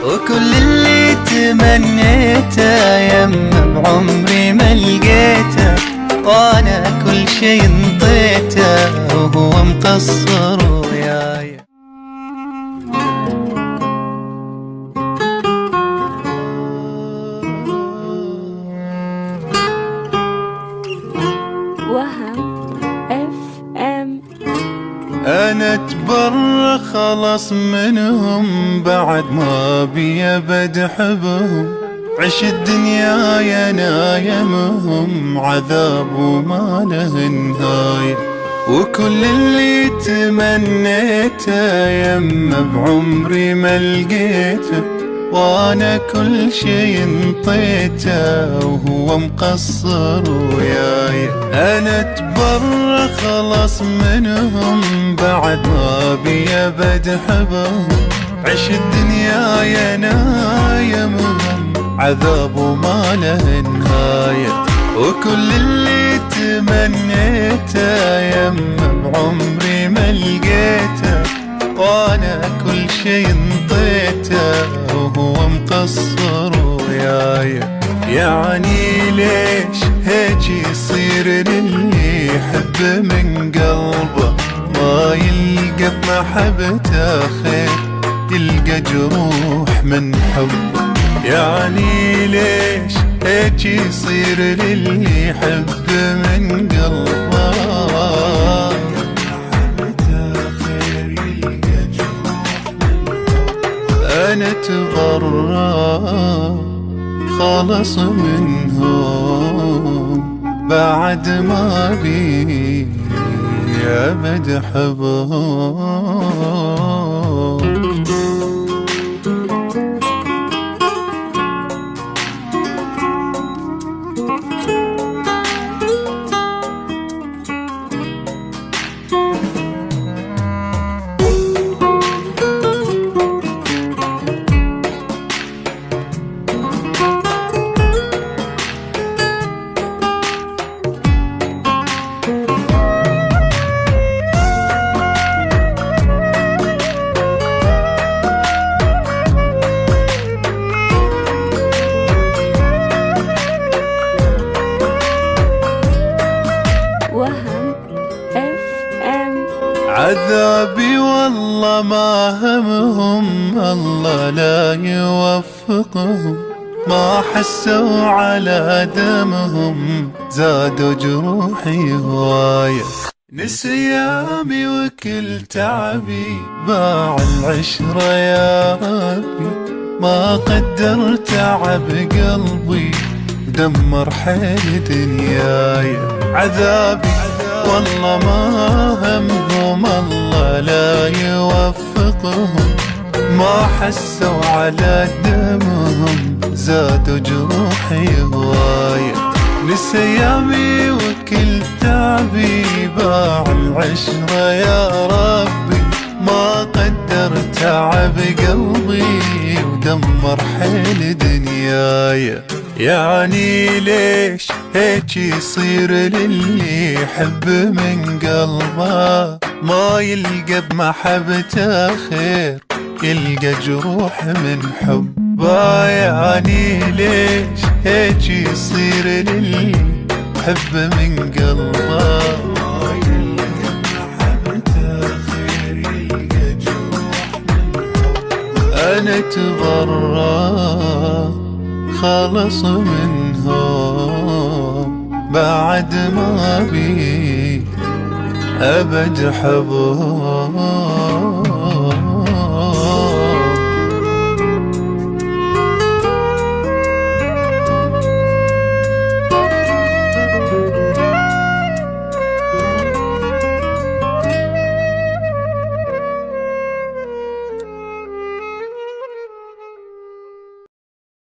وكل اللي تمنيته يمه بعمري ما لقيته، وانا كل شي انطيته وهو مقصر وياي. وهم FM. انا اتبرى خلاص منهم بعد ما بي ابد حبهم، عش الدنيا يا نايمهم عذاب وما له نهاية، وكل اللي تمنيته يمه بعمري ما لقيته، وانا كل شي انطيته وهو مقصر وياي. انا اتبرى خلاص منهم بعد ما بي ابد حبهم، عش الدنيا يا نايمهم عذاب وما له نهاية، وكل اللي تمنيته يمه بعمري ما لقيته، وانا كل شي انطيته وهو مقصر وياي. يعني ليش هيك يصير للي يحب من قلبه، ما يلقى بمحبته خير يلقى جروح من حبه. يعني ليش هيك يصير للي يحب من قلبه، أنا اتبرى خلص منهم بعد ما بي أبد حبهم. وهم FM. عذابي والله ما همهم الله لا يوفقهم، ما حسوا على دمهم زادوا جروحي هواية. نسيامي وكل تعبي باع العشرة يا ربي، ما قدر تعب قلبي دمر حيل دنياي. عذابي والله ما همهم الله لا يوفقهم، ما حسوا على دمهم زادوا جروحي هواية. نسيامي وكل تعبي باع العشرة يا ربي، ما قدر تعب قلبي ودمر حيل دنياي. يعني ليش هيك يصير للي يحب من قلبه، ما يلقى بمحبته خير يلقى جروح من حبه. يعني ليش هيك يصير للي يحب من قلبه، ما يلقى بمحبته خير يلقى جروح من حبه. أنا اتبرى خلص منهم بعد ما بي أبد حبهم.